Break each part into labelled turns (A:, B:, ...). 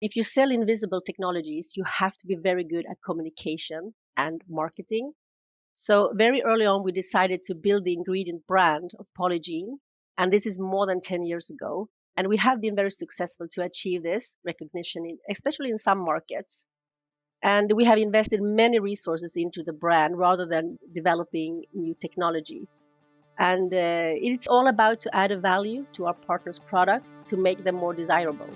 A: If you sell invisible technologies, you have to be very good at communication and marketing. So very early on, we decided to build the ingredient brand of Polygiene. And this is more than 10 years ago. And we have been very successful to achieve this recognition, especially in some markets. And we have invested many resources into the brand rather than developing new technologies. And it's all about to add a value to our partners' product to make them more desirable.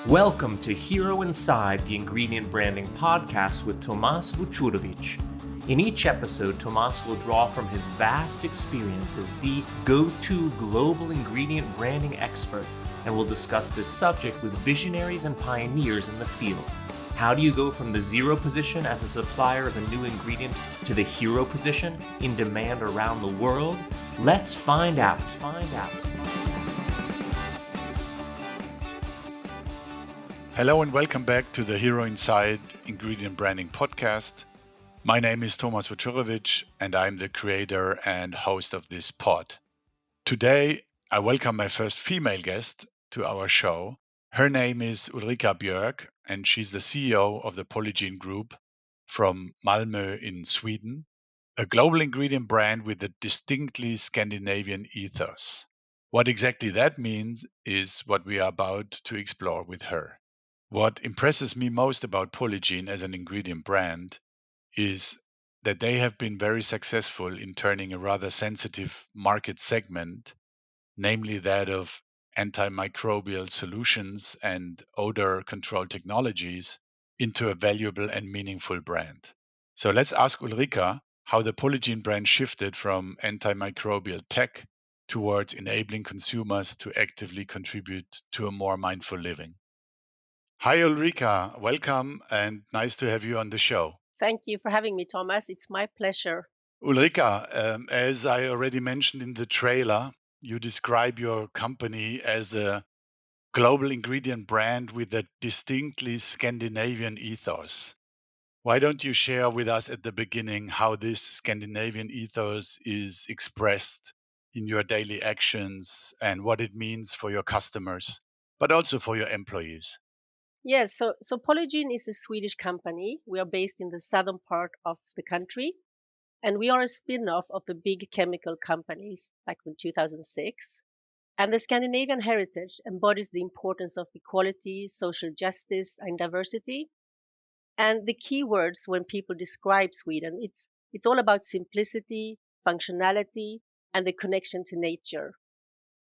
B: Welcome to HeroInside the Ingredient Branding Podcast with Tomas Vučurović. In each episode, Tomas will draw from his vast experience as the go-to global ingredient branding expert and will discuss this subject with visionaries and pioneers in the field. How do you go from the zero position as a supplier of a new ingredient to the hero position in demand around the world? Let's find out.
C: Hello and welcome back to the HeroInside Ingredient Branding Podcast. My name is Tomas Vučurović and I'm the creator and host of this pod. Today, I welcome my first female guest to our show. Her name is Ulrika Björk and she's the CEO of the Polygiene Group from Malmö in Sweden, a global ingredient brand with a distinctly Scandinavian ethos. What exactly that means is what we are about to explore with her. What impresses me most about Polygiene as an ingredient brand is that they have been very successful in turning a rather sensitive market segment, namely that of antimicrobial solutions and odor control technologies, into a valuable and meaningful brand. So let's ask Ulrika how the Polygiene brand shifted from antimicrobial tech towards enabling consumers to actively contribute to a more mindful living. Hi, Ulrika. Welcome and nice to have you on the show.
A: Thank you for having me, Thomas. It's my pleasure.
C: Ulrika, as I already mentioned in the trailer, you describe your company as a global ingredient brand with a distinctly Scandinavian ethos. Why don't you share with us at the beginning how this Scandinavian ethos is expressed in your daily actions and what it means for your customers, but also for your employees?
A: Yes, so Polygiene is a Swedish company. We are based in the southern part of the country, and we are a spin-off of the big chemical companies back in 2006. And the Scandinavian heritage embodies the importance of equality, social justice, and diversity. And the key words when people describe Sweden, it's all about simplicity, functionality, and the connection to nature.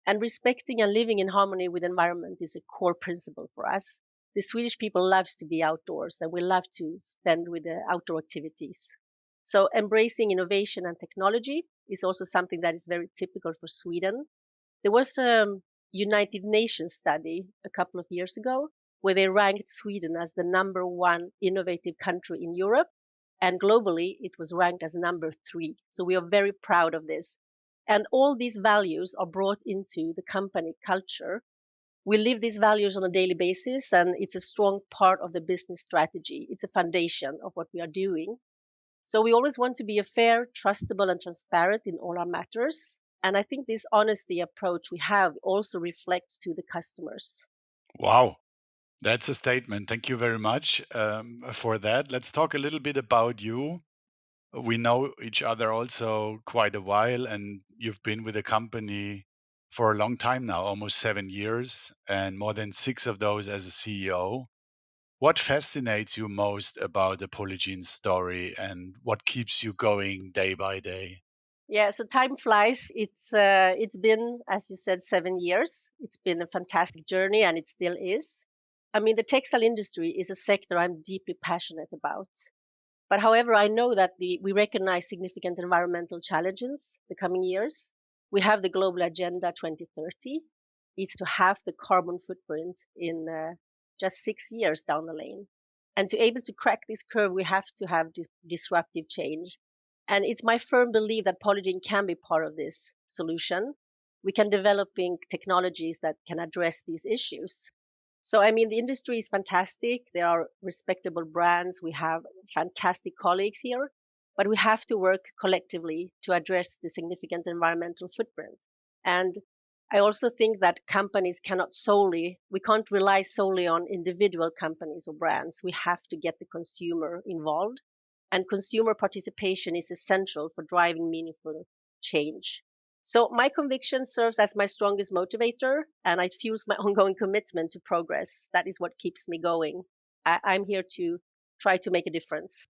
A: And respecting and living in harmony with the environment is a core principle for us. The Swedish people loves to be outdoors and we love to spend with the outdoor activities. So embracing innovation and technology is also something that is very typical for Sweden. There was a United Nations study a couple of years ago where they ranked Sweden as the number one innovative country in Europe. And globally, it was ranked as number 3. So we are very proud of this. And all these values are brought into the company culture. We live these values on a daily basis, and it's a strong part of the business strategy. It's a foundation of what we are doing. So we always want to be a fair, trustable, and transparent in all our matters. And I think this honesty approach we have also reflects to the customers.
C: Wow. That's a statement. Thank you very much for that. Let's talk a little bit about you. We know each other also quite a while, and you've been with the company for a long time now, almost 7 years, and more than 6 of those as a CEO. What fascinates you most about the Polygiene story, and what keeps you going day by day?
A: Yeah, so time flies. It's been, as you said, 7 years. It's been a fantastic journey, and it still is. I mean, the textile industry is a sector I'm deeply passionate about. But however, I know that we recognize significant environmental challenges the coming years. We have the global agenda 2030. It's to halve the carbon footprint in just 6 years down the lane. And to able to crack this curve, we have to have disruptive change. And it's my firm belief that Polygiene can be part of this solution. We can developing technologies that can address these issues. So, I mean, the industry is fantastic. There are respectable brands. We have fantastic colleagues here, but we have to work collectively to address the significant environmental footprint. And I also think that companies we can't rely solely on individual companies or brands. We have to get the consumer involved, and consumer participation is essential for driving meaningful change. So my conviction serves as my strongest motivator, and it fuels my ongoing commitment to progress. That is what keeps me going. I'm here to try to make a difference.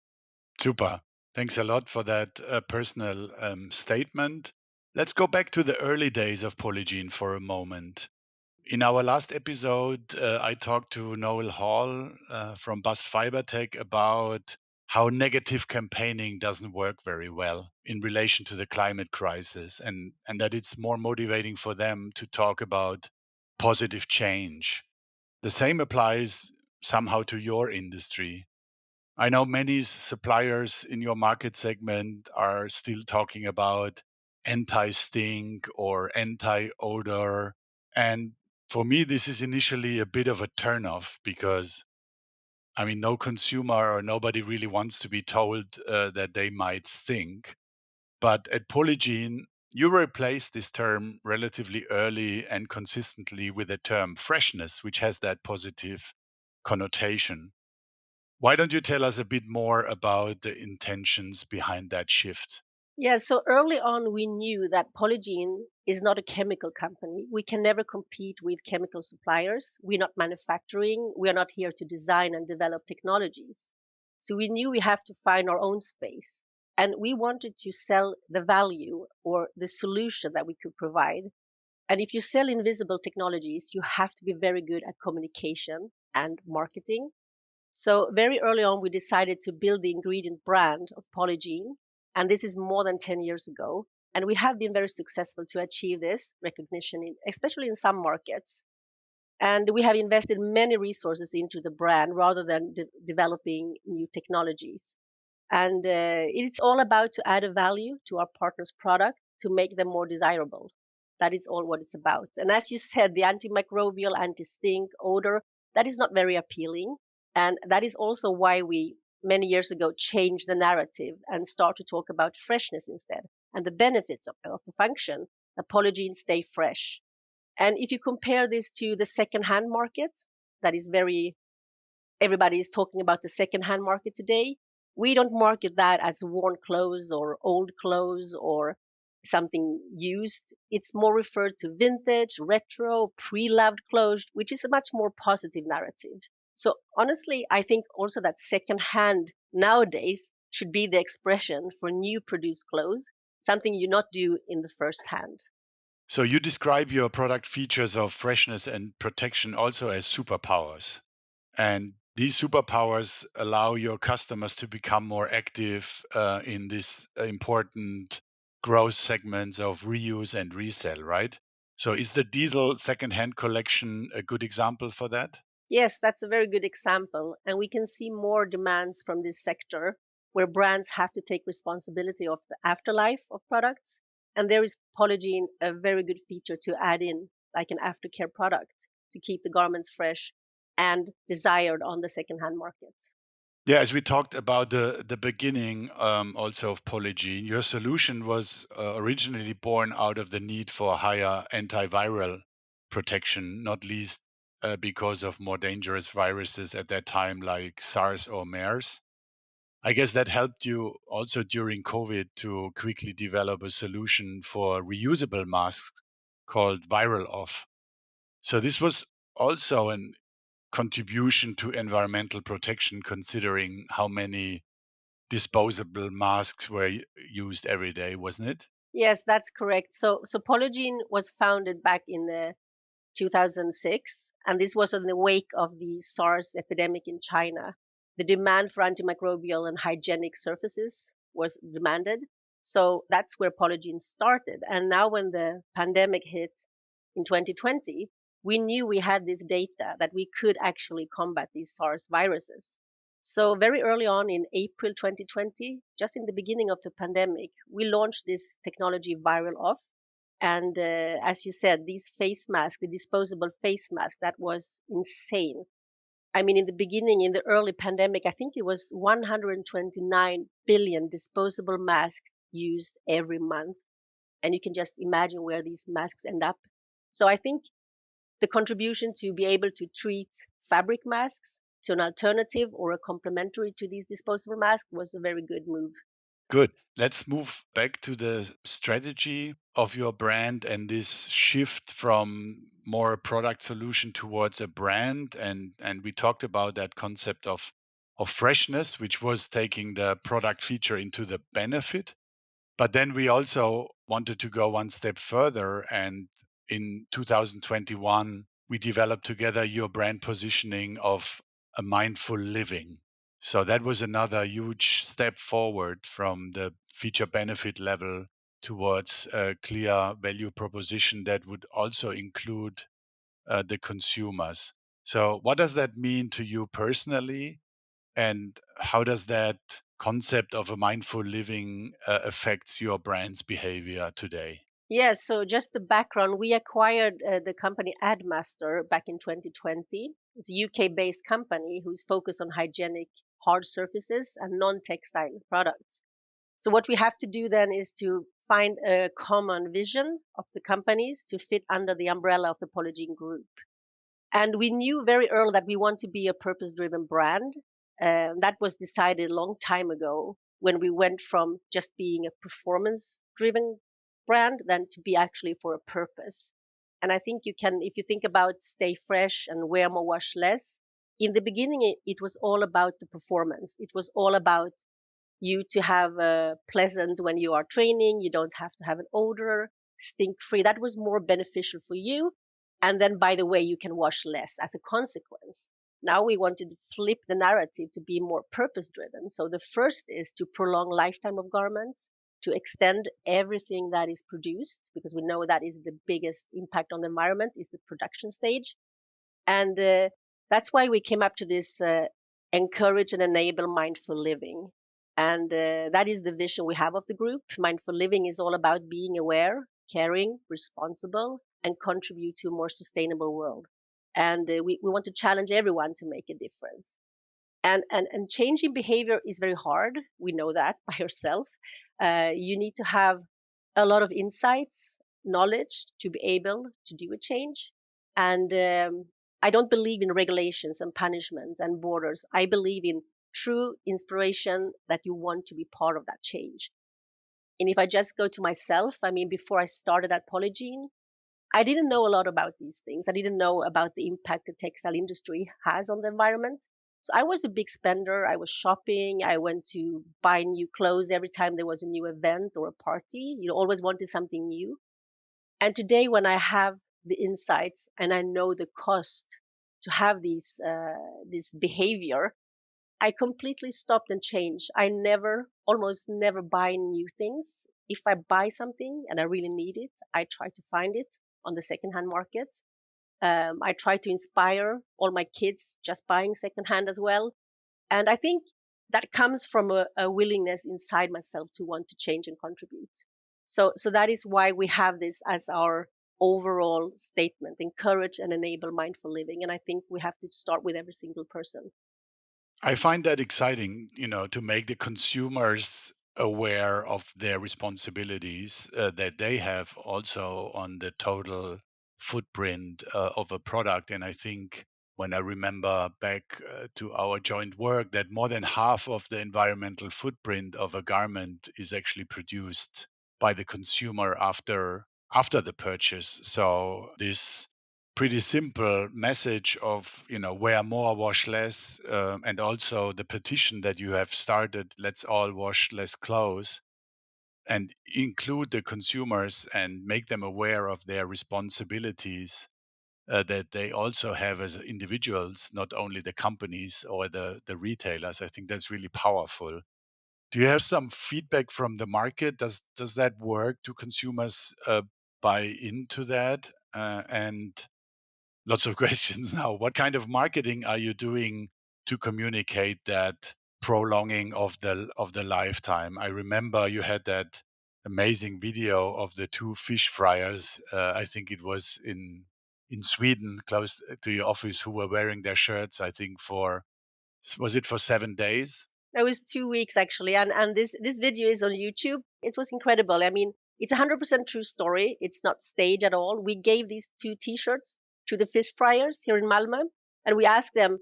C: Super. Thanks a lot for that personal statement. Let's go back to the early days of Polygiene for a moment. In our last episode, I talked to Noel Hall from Bust Fiber Tech about how negative campaigning doesn't work very well in relation to the climate crisis, and that it's more motivating for them to talk about positive change. The same applies somehow to your industry. I know many suppliers in your market segment are still talking about anti-stink or anti-odor. And for me, this is initially a bit of a turnoff because, I mean, no consumer or nobody really wants to be told that they might stink. But at Polygiene, you replaced this term relatively early and consistently with the term freshness, which has that positive connotation. Why don't you tell us a bit more about the intentions behind that shift?
A: Yeah, so early on, we knew that Polygiene is not a chemical company. We can never compete with chemical suppliers. We're not manufacturing. We are not here to design and develop technologies. So we knew we have to find our own space. And we wanted to sell the value or the solution that we could provide. And if you sell invisible technologies, you have to be very good at communication and marketing. So very early on, we decided to build the ingredient brand of Polygiene, and this is more than 10 years ago. And we have been very successful to achieve this recognition, especially in some markets. And we have invested many resources into the brand rather than developing new technologies. And it's all about to add a value to our partners' product to make them more desirable. That is all what it's about. And as you said, the antimicrobial, anti-stink, odor, that is not very appealing. And that is also why we, many years ago, changed the narrative and start to talk about freshness instead and the benefits of the function. The Polygiene stay fresh. And if you compare this to the second-hand market, that is everybody is talking about the second-hand market today. We don't market that as worn clothes or old clothes or something used. It's more referred to vintage, retro, pre-loved clothes, which is a much more positive narrative. So honestly, I think also that second-hand nowadays should be the expression for new produced clothes, something you not do in the first hand.
C: So, you describe your product features of freshness and protection also as superpowers. And these superpowers allow your customers to become more active in this important growth segments of reuse and resell, right? So, is the diesel secondhand collection a good example for that?
A: Yes, that's a very good example. And we can see more demands from this sector where brands have to take responsibility of the afterlife of products. And there is Polygiene a very good feature to add in, like an aftercare product to keep the garments fresh and desired on the secondhand market.
C: Yeah, as we talked about the beginning also of Polygiene, your solution was originally born out of the need for higher antiviral protection, not least because of more dangerous viruses at that time, like SARS or MERS. I guess that helped you also during COVID to quickly develop a solution for reusable masks called ViralOff. So this was also an contribution to environmental protection, considering how many disposable masks were used every day, wasn't it?
A: Yes, that's correct. So Polygiene was founded back in 2006, and this was in the wake of the SARS epidemic in China. The demand for antimicrobial and hygienic surfaces was demanded. So that's where Polygiene started. And now, when the pandemic hit in 2020, we knew we had this data that we could actually combat these SARS viruses. So, very early on in April 2020, just in the beginning of the pandemic, we launched this technology ViralOff, and as you said, these face masks, the disposable face mask, that was insane. I mean, in the beginning, in the early pandemic, I think it was 129 billion disposable masks used every month. And you can just imagine where these masks end up. So I think the contribution to be able to treat fabric masks to an alternative or a complementary to these disposable masks was a very good move.
C: Good. Let's move back to the strategy of your brand and this shift from more a product solution towards a brand. And we talked about that concept of freshness, which was taking the product feature into the benefit. But then we also wanted to go one step further. And in 2021, we developed together your brand positioning of a mindful living. So that was another huge step forward from the feature benefit level towards a clear value proposition that would also include the consumers. So, what does that mean to you personally? And how does that concept of a mindful living affects your brand's behavior today?
A: Yes, so just the background, we acquired the company Admaster back in 2020. It's a UK-based company who's focused on hygienic hard surfaces and non-textile products. So what we have to do then is to find a common vision of the companies to fit under the umbrella of the Polygiene Group. And we knew very early that we want to be a purpose-driven brand. That was decided a long time ago when we went from just being a performance-driven brand than to be actually for a purpose. And I think you can, if you think about stay fresh and wear more, wash less, in the beginning, it was all about the performance. It was all about you to have a pleasant when you are training. You don't have to have an odor, stink free. That was more beneficial for you. And then, by the way, you can wash less as a consequence. Now we wanted to flip the narrative to be more purpose driven. So the first is to prolong lifetime of garments, to extend everything that is produced, because we know that is the biggest impact on the environment is the production stage. And that's why we came up to this encourage and enable mindful living. And that is the vision we have of the group. Mindful living is all about being aware, caring, responsible, and contribute to a more sustainable world. And we want to challenge everyone to make a difference. And changing behavior is very hard. We know that by yourself. You need to have a lot of insights, knowledge to be able to do a change. And I don't believe in regulations and punishment and borders. I believe in true inspiration that you want to be part of that change. And if I just go to myself, I mean, before I started at Polygiene, I didn't know a lot about these things. I didn't know about the impact the textile industry has on the environment. So I was a big spender. I was shopping. I went to buy new clothes every time there was a new event or a party. You always wanted something new. And today, when I have the insights and I know the cost to have this behavior, I completely stopped and changed. I almost never buy new things. If I buy something and I really need it, I try to find it on the secondhand market. I try to inspire all my kids just buying secondhand as well. And I think that comes from a willingness inside myself to want to change and contribute. So that is why we have this as our overall statement, encourage and enable mindful living. And I think we have to start with every single person.
C: I find that exciting, to make the consumers aware of their responsibilities that they have also on the total footprint of a product. And I think when I remember back to our joint work, that more than half of the environmental footprint of a garment is actually produced by the consumer after the purchase. So this pretty simple message of wear more, wash less, and also the petition that you have started, let's all wash less clothes, and include the consumers and make them aware of their responsibilities that they also have as individuals, not only the companies or the retailers. I think that's really powerful. Do you have some feedback from the market? Does that work? Do consumers buy into that? And lots of questions now. What kind of marketing are you doing to communicate that prolonging of the lifetime? I remember you had that amazing video of the two fish fryers. I think it was in Sweden, close to your office, who were wearing their shirts. I think was it for 7 days?
A: It was 2 weeks actually, and this video is on YouTube. It was incredible. I mean, It's 100% true story. It's not staged at all. We gave these 2 t-shirts to the fish fryers here in Malmö, and we asked them,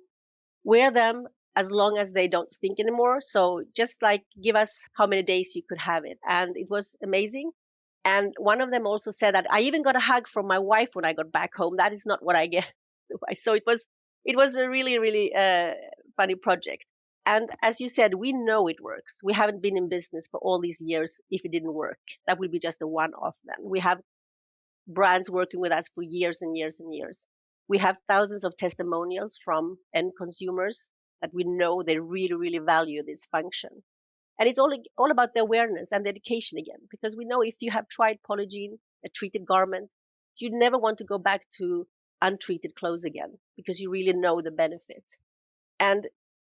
A: wear them as long as they don't stink anymore. So just like give us how many days you could have it. And it was amazing. And one of them also said that I even got a hug from my wife when I got back home. That is not what I get. So it was a really, really funny project. And as you said, we know it works. We haven't been in business for all these years if it didn't work. That would be just a one-off then. We have brands working with us for years and years and years. We have thousands of testimonials from end consumers that we know they really, really value this function. And it's all about the awareness and the education again, because we know if you have tried Polygiene, a treated garment, you never want to go back to untreated clothes again because you really know the benefit. And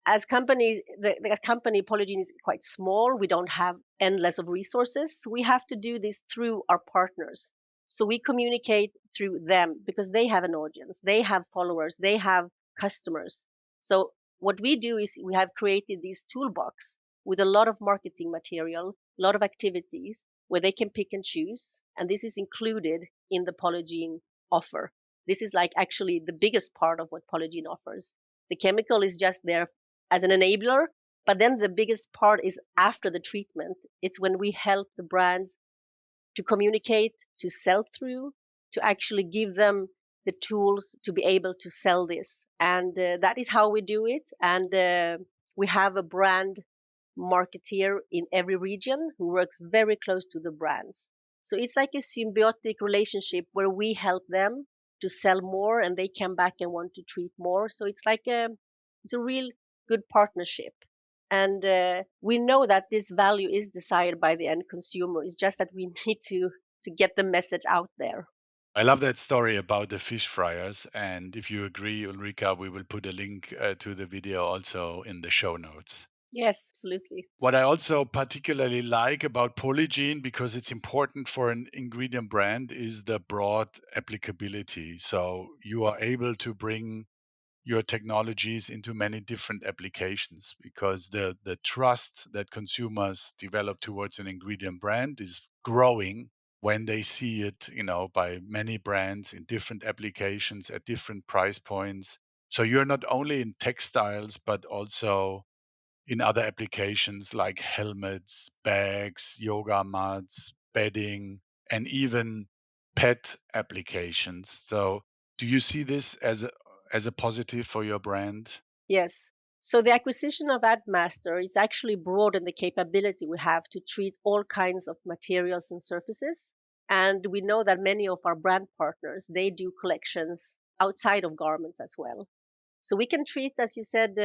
A: as companies, the company Polygiene is quite small. We don't have endless of resources. So we have to do this through our partners. So we communicate through them because they have an audience, they have followers, they have customers. So what we do is we have created this toolbox with a lot of marketing material, a lot of activities where they can pick and choose. And this is included in the Polygiene offer. This is like actually the biggest part of what Polygiene offers. The chemical is just there as an enabler, but then the biggest part is after the treatment. It's when we help the brands to communicate, to sell through, to actually give them the tools to be able to sell this. And that is how we do it. And we have a brand marketeer in every region who works very close to the brands. So it's like a symbiotic relationship where we help them to sell more and they come back and want to treat more. So it's like it's a real good partnership. And we know that this value is desired by the end consumer. It's just that we need to get the message out there.
C: I love that story about the fish fryers. And if you agree, Ulrika, we will put a link to the video also in the show notes.
A: Yes, absolutely.
C: What I also particularly like about Polygiene, because it's important for an ingredient brand, is the broad applicability. So you are able to bring your technologies into many different applications because the trust that consumers develop towards an ingredient brand is growing when they see it, by many brands in different applications at different price points. So you're not only in textiles, but also in other applications like helmets, bags, yoga mats, bedding, and even pet applications. So, do you see this as a positive for your brand?
A: Yes. So the acquisition of AdMaster is actually broadened the capability we have to treat all kinds of materials and surfaces. And we know that many of our brand partners, they do collections outside of garments as well. So we can treat, as you said,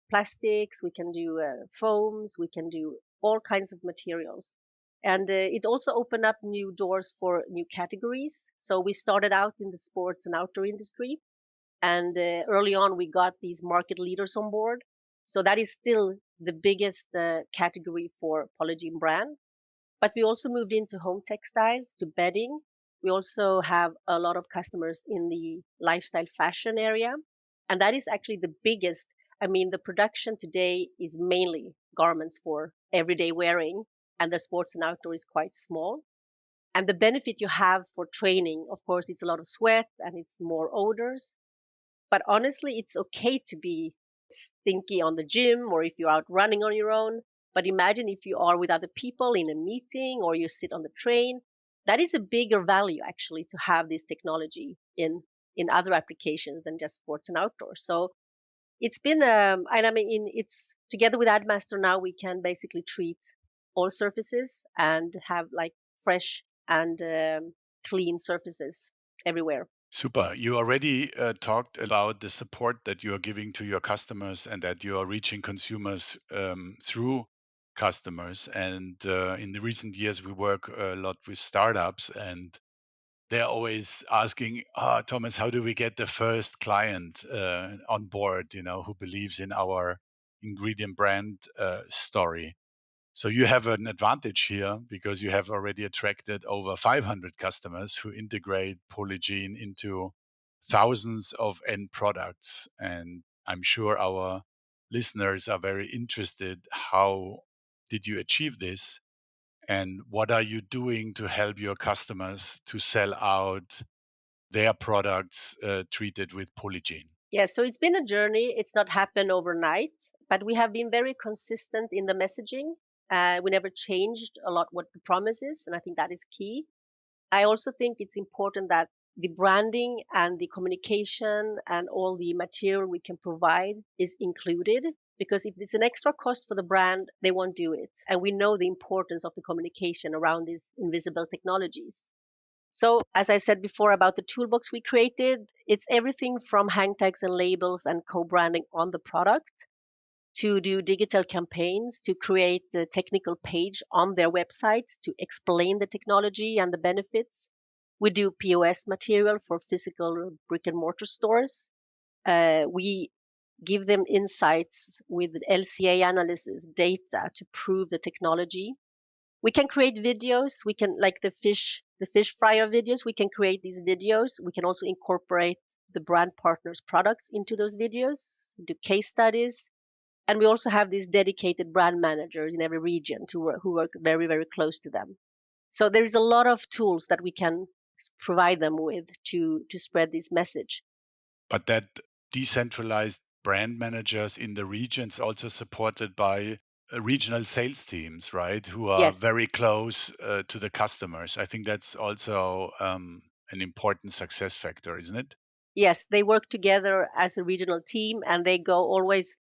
A: plastics, we can do foams, we can do all kinds of materials. And it also opened up new doors for new categories. So we started out in the sports and outdoor industry. And early on, we got these market leaders on board. So that is still the biggest category for Polygiene brand. But we also moved into home textiles, to bedding. We also have a lot of customers in the lifestyle fashion area. And that is actually the biggest. I mean, the production today is mainly garments for everyday wearing, and the sports and outdoor is quite small. And the benefit you have for training, of course, it's a lot of sweat and it's more odors. But honestly, it's okay to be stinky on the gym or if you're out running on your own. But imagine if you are with other people in a meeting or you sit on the train. That is a bigger value actually to have this technology in other applications than just sports and outdoors. So it's been and I mean it's together with AdMaster now we can basically treat all surfaces and have like fresh and clean surfaces everywhere.
C: Super. You already talked about the support that you are giving to your customers and that you are reaching consumers through customers. And in the recent years, we work a lot with startups, and they're always asking, Thomas, how do we get the first client on board, who believes in our ingredient brand story? So you have an advantage here because you have already attracted over 500 customers who integrate Polygiene into thousands of end products. And I'm sure our listeners are very interested. How did you achieve this? And what are you doing to help your customers to sell out their products treated with Polygiene?
A: Yeah, so it's been a journey. It's not happened overnight, but we have been very consistent in the messaging. We never changed a lot what the promise is, and I think that is key. I also think it's important that the branding and the communication and all the material we can provide is included, because if it's an extra cost for the brand, they won't do it. And we know the importance of the communication around these invisible technologies. So, as I said before about the toolbox we created, it's everything from hang tags and labels and co-branding on the product to do digital campaigns, to create a technical page on their websites to explain the technology and the benefits. We do POS material for physical brick and mortar stores. We give them insights with LCA analysis data to prove the technology. We can create videos. We can, like the fish fryer videos, we can create these videos. We can also incorporate the brand partners products into those videos, do case studies. And we also have these dedicated brand managers in every region who work very, very close to them. So there's a lot of tools that we can provide them with to spread this message.
C: But that decentralized brand managers in the regions also supported by regional sales teams, right? Who are
A: Yes,
C: very close to the customers. I think that's also an important success factor, isn't it?
A: yes, they work together as a regional team, and they go always,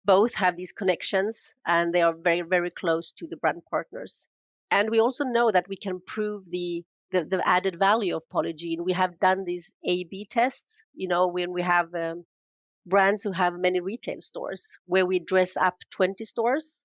A: both have these connections, and they are very, very close to the brand partners. And we also know that we can prove the added value of Polygiene. We have done these A/B tests, when we have brands who have many retail stores, where we dress up 20 stores.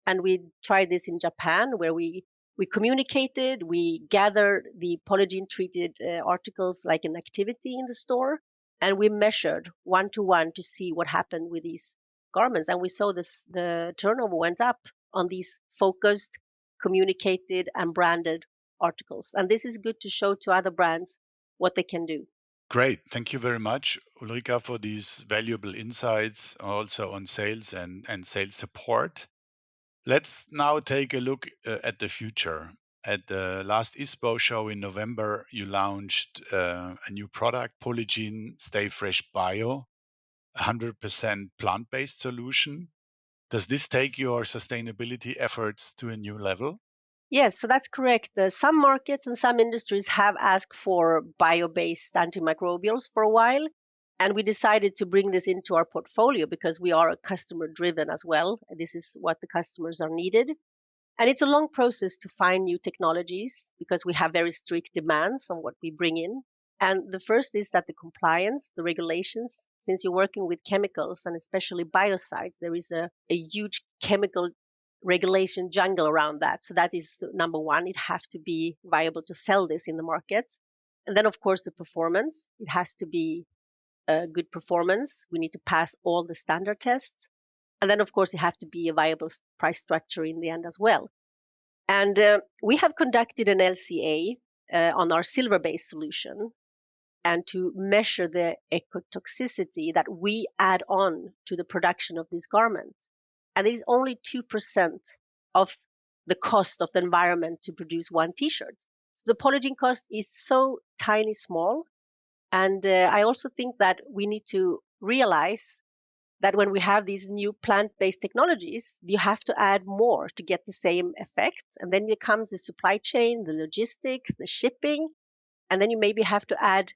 A: And we tried this in Japan, where we communicated, we gathered the Polygiene-treated articles like an activity in the store, and we measured one to one to see what happened with these garments. And we saw the turnover went up on these focused, communicated, and branded articles. And this is good to show to other brands what they can do.
C: Great. Thank you very much, Ulrika, for these valuable insights also on sales and sales support. Let's now take a look at the future. At the last ISPO show in November, you launched a new product, Polygiene StayFreshBIO, 100% plant-based solution. Does this take your sustainability efforts to a new level?
A: Yes, so that's correct. Some markets and some industries have asked for bio-based antimicrobials for a while, and we decided to bring this into our portfolio because we are customer driven as well. This is what the customers are needed. And it's a long process to find new technologies because we have very strict demands on what we bring in. And the first is that the compliance, the regulations, since you're working with chemicals and especially biocides, there is a huge chemical regulation jungle around that. So that is number one. It has to be viable to sell this in the markets. And then, of course, the performance. It has to be a good performance. We need to pass all the standard tests. And then, of course, it has to be a viable price structure in the end as well. And we have conducted an LCA on our silver-based solution, and to measure the ecotoxicity that we add on to the production of this garment. And it is only 2% of the cost of the environment to produce one t-shirt. So the Polygiene cost is so tiny small. And I also think that we need to realize that when we have these new plant-based technologies, you have to add more to get the same effect. And then it comes the supply chain, the logistics, the shipping, and then you maybe have to add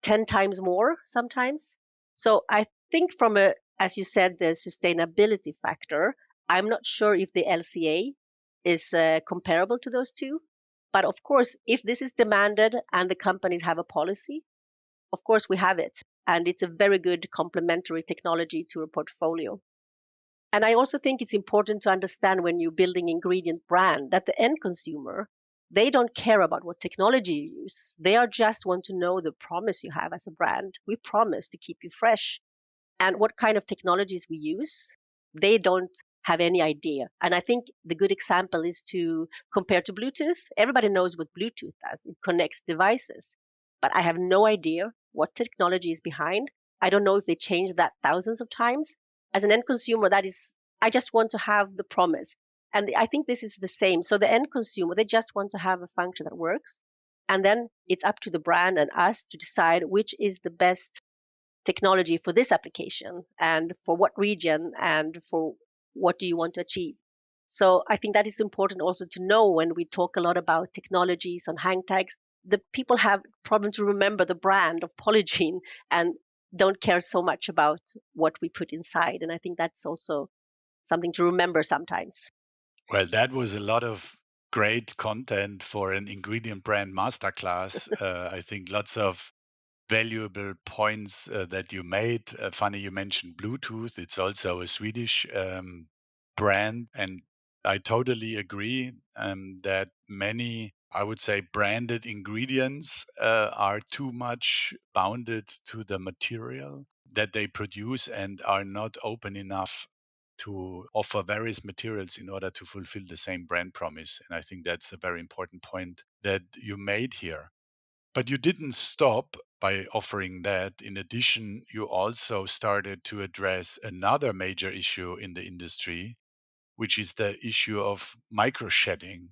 A: 10 times more sometimes. So I think as you said, the sustainability factor, I'm not sure if the LCA is comparable to those two. But of course, if this is demanded and the companies have a policy, of course we have it. And it's a very good complementary technology to a portfolio. And I also think it's important to understand when you're building ingredient brand that the end consumer, they don't care about what technology you use. They are just want to know the promise you have as a brand. We promise to keep you fresh. And what kind of technologies we use, they don't have any idea. And I think the good example is to compare to Bluetooth. Everybody knows what Bluetooth does. It connects devices. But I have no idea what technology is behind. I don't know if they changed that thousands of times. As an end consumer, I just want to have the promise. And I think this is the same. So the end consumer, they just want to have a function that works. And then it's up to the brand and us to decide which is the best technology for this application and for what region and for what do you want to achieve. So I think that is important also to know when we talk a lot about technologies on hang tags. The people have problem to remember the brand of Polygiene and don't care so much about what we put inside. And I think that's also something to remember sometimes.
C: Well, that was a lot of great content for an ingredient brand masterclass. I think lots of valuable points that you made. Funny you mentioned Bluetooth. It's also a Swedish brand. And I totally agree that many, I would say, branded ingredients are too much bounded to the material that they produce and are not open enough to offer various materials in order to fulfill the same brand promise. And I think that's a very important point that you made here. But you didn't stop by offering that. In addition, you also started to address another major issue in the industry, which is the issue of microshedding.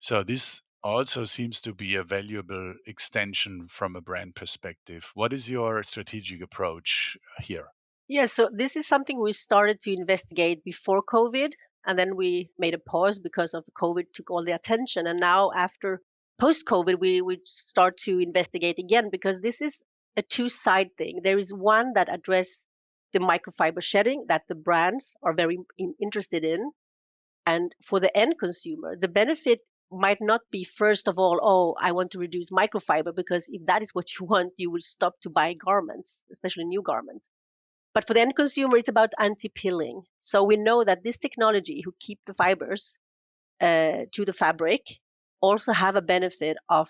C: So this also seems to be a valuable extension from a brand perspective. What is your strategic approach here?
A: Yeah, so this is something we started to investigate before COVID, and then we made a pause because of COVID took all the attention. And now after post-COVID, we start to investigate again because this is a two-side thing. There is one that address the microfiber shedding that the brands are very interested in. And for the end consumer, the benefit might not be, first of all, oh, I want to reduce microfiber, because if that is what you want, you will stop to buy garments, especially new garments. But for the end consumer, it's about anti-pilling. So we know that this technology who keep the fibers to the fabric also have a benefit of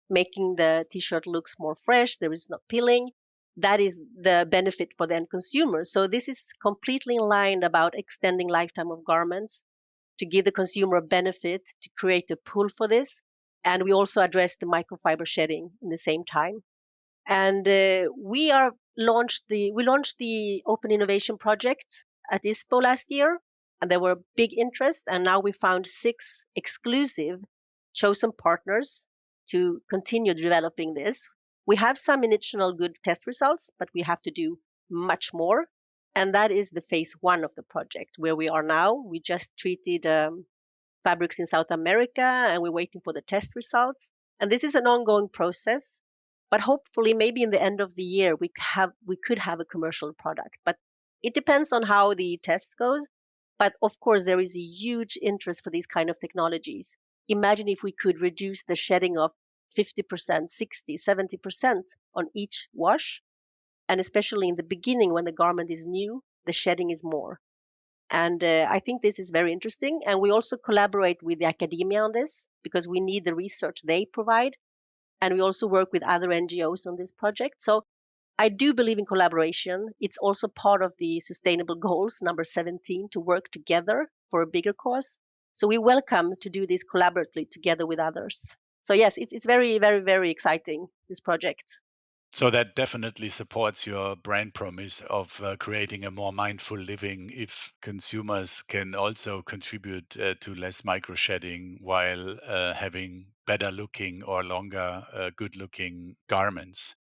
A: making the t-shirt looks more fresh. There is no pilling. That is the benefit for the end consumer. So this is completely in line about extending lifetime of garments to give the consumer a benefit, to create a pull for this. And we also address the microfiber shedding in the same time. And we launched the Open Innovation Project at ISPO last year, and there were big interest. And now we found 6 exclusive chosen partners to continue developing this. We have some initial good test results, but we have to do much more. And that is the phase 1 of the project where we are now. We just treated fabrics in South America, and we're waiting for the test results. And this is an ongoing process, but hopefully, maybe in the end of the year, we could have a commercial product. But it depends on how the test goes. But of course, there is a huge interest for these kind of technologies. Imagine if we could reduce the shedding of 50%, 60, 70% on each wash. And especially in the beginning, when the garment is new, the shedding is more. And I think this is very interesting. And we also collaborate with the academia on this because we need the research they provide. And we also work with other NGOs on this project. So I do believe in collaboration. It's also part of the sustainable goals, number 17, to work together for a bigger cause. So we welcome to do this collaboratively together with others. So yes, it's very, very, very exciting, this project.
C: So that definitely supports your brand promise of creating a more mindful living if consumers can also contribute to less micro shedding while having better looking or longer good looking garments.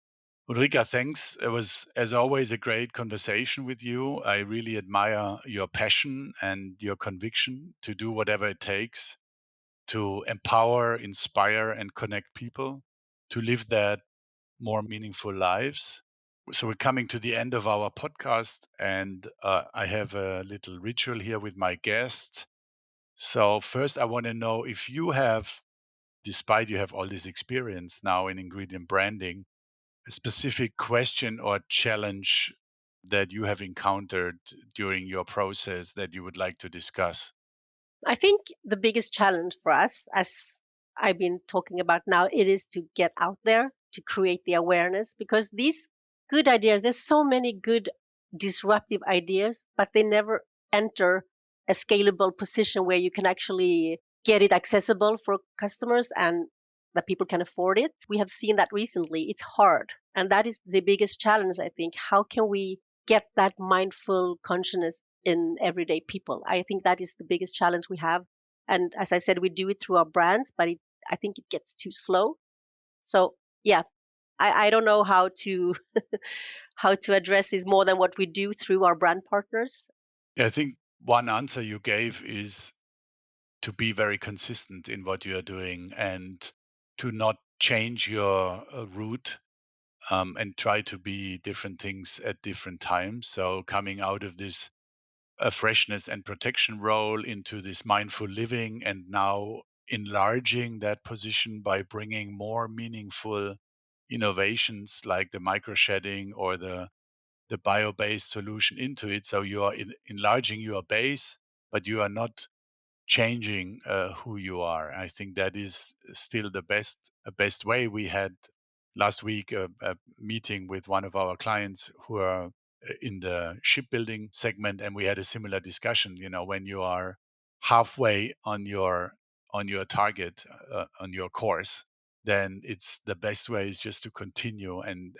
C: Ulrika, thanks. It was, as always, a great conversation with you. I really admire your passion and your conviction to do whatever it takes to empower, inspire, and connect people to live that more meaningful lives. So we're coming to the end of our podcast, and I have a little ritual here with my guest. So first, I want to know if you have, despite you have all this experience now in ingredient branding, a specific question or challenge that you have encountered during your process that you would like to discuss.
A: I think the biggest challenge for us, as I've been talking about now, it is to get out there, to create the awareness, because these good ideas, there's so many good disruptive ideas, but they never enter a scalable position where you can actually get it accessible for customers and that people can afford it. We have seen that recently. It's hard. And that is the biggest challenge, I think. How can we get that mindful consciousness in everyday people. I think that is the biggest challenge we have. And as I said, we do it through our brands, but I think it gets too slow. So yeah, I don't know how to how to address this more than what we do through our brand partners.
C: Yeah, I think one answer you gave is to be very consistent in what you are doing and to not change your route and try to be different things at different times. So coming out of this freshness and protection role into this mindful living, and now enlarging that position by bringing more meaningful innovations like the micro shedding or the bio-based solution into it. So you are enlarging your base, but you are not changing who you are. I think that is still the best way. We had last week a meeting with one of our clients who are in the shipbuilding segment, and we had a similar discussion. You know, when you are halfway on your target on your course, then it's the best way is just to continue and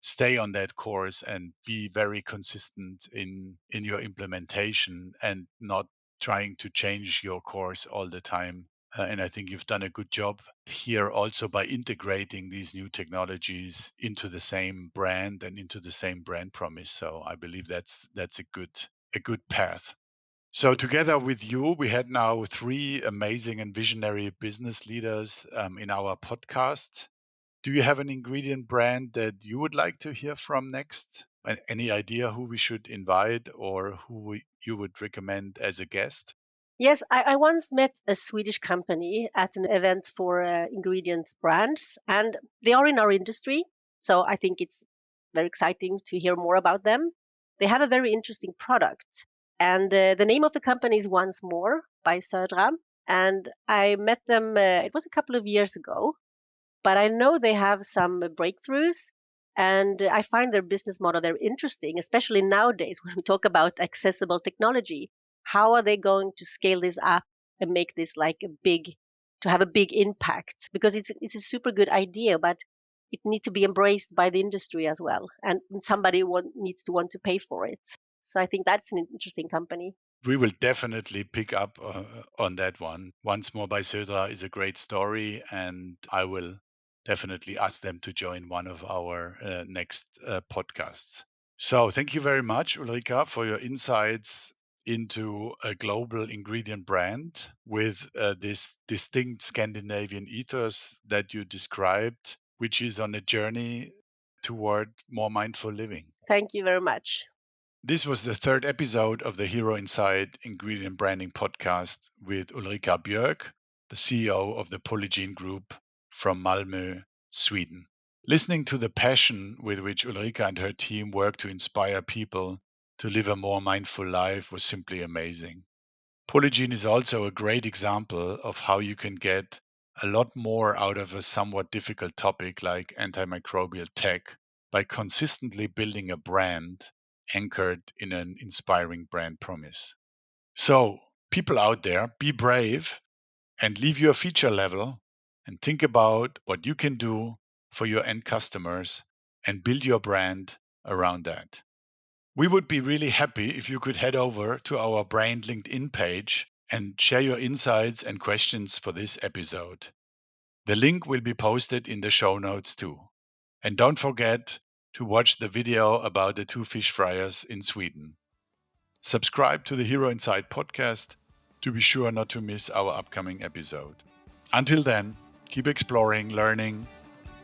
C: stay on that course and be very consistent in your implementation and not trying to change your course all the time. And I think you've done a good job here also by integrating these new technologies into the same brand and into the same brand promise. So I believe that's a good path. So together with you, we had now 3 amazing and visionary business leaders in our podcast. Do you have an ingredient brand that you would like to hear from next? Any idea who we should invite or you would recommend as a guest?
A: Yes, I once met a Swedish company at an event for ingredients brands, and they are in our industry. So I think it's very exciting to hear more about them. They have a very interesting product. And the name of the company is Once More by Södra. And I met them, it was a couple of years ago, but I know they have some breakthroughs. And I find their business model very interesting, especially nowadays when we talk about accessible technology. How are they going to scale this up and make this like to have a big impact? Because it's a super good idea, but it needs to be embraced by the industry as well. And somebody needs to want to pay for it. So I think that's an interesting company.
C: We will definitely pick up on that one. Once More by Södra is a great story, and I will definitely ask them to join one of our next podcasts. So thank you very much, Ulrika, for your insights into a global ingredient brand with this distinct Scandinavian ethos that you described, which is on a journey toward more mindful living.
A: Thank you very much.
C: This was the 3rd episode of the HeroInside Ingredient Branding Podcast with Ulrika Björk, the CEO of the Polygiene Group from Malmö, Sweden. Listening to the passion with which Ulrika and her team work to inspire people to live a more mindful life was simply amazing. Polygiene is also a great example of how you can get a lot more out of a somewhat difficult topic like antimicrobial tech by consistently building a brand anchored in an inspiring brand promise. So, people out there, be brave and leave your feature level and think about what you can do for your end customers and build your brand around that. We would be really happy if you could head over to our brand LinkedIn page and share your insights and questions for this episode. The link will be posted in the show notes too. And don't forget to watch the video about the 2 fish fryers in Sweden. Subscribe to the HeroInside podcast to be sure not to miss our upcoming episode. Until then, keep exploring, learning,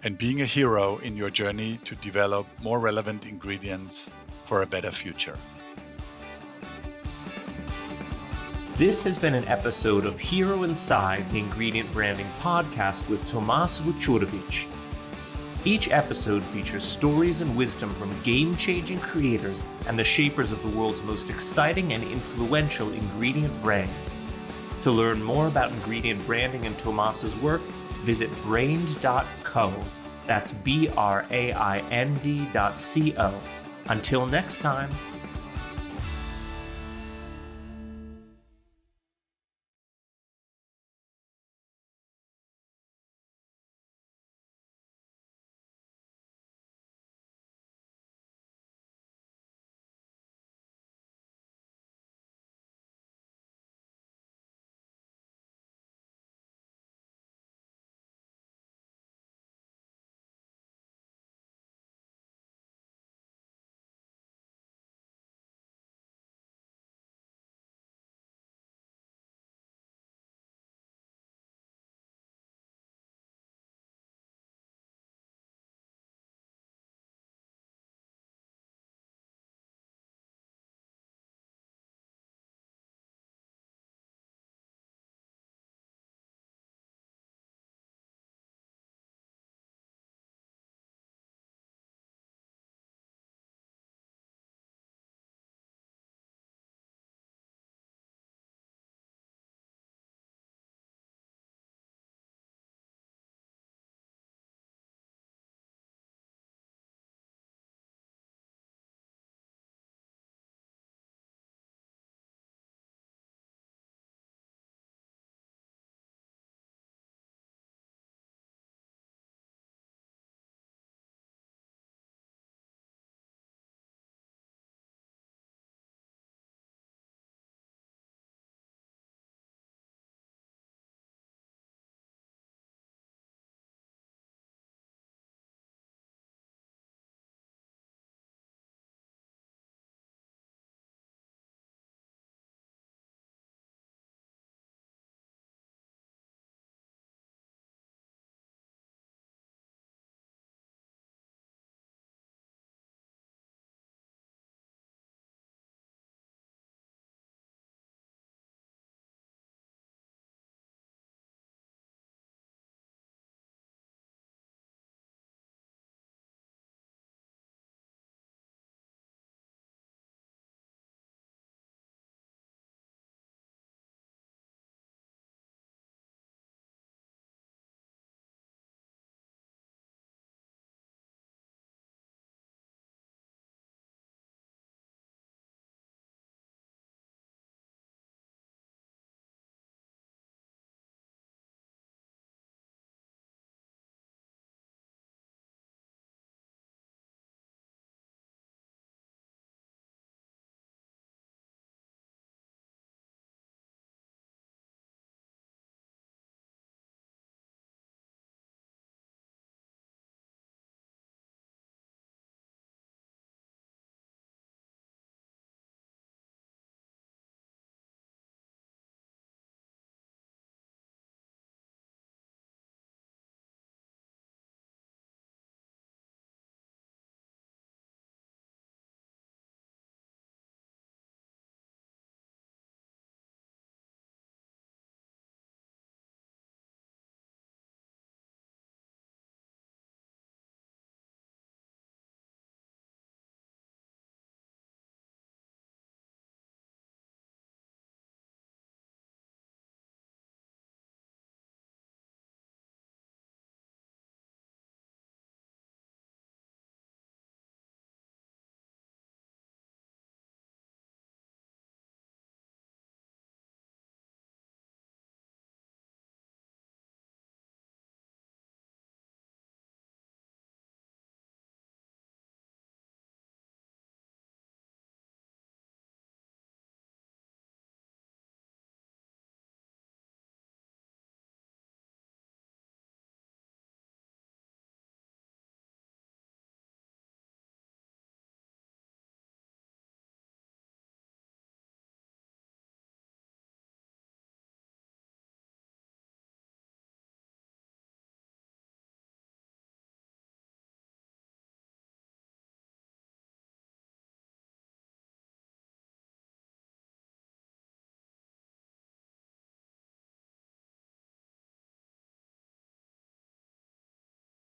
C: and being a hero in your journey to develop more relevant ingredients for a better future.
B: This has been an episode of HeroInside, the Ingredient Branding Podcast with Tomas Vučurović. Each episode features stories and wisdom from game-changing creators and the shapers of the world's most exciting and influential ingredient brands. To learn more about ingredient branding and Tomas's work, visit brained.co. That's BRAIND.co. Until next time.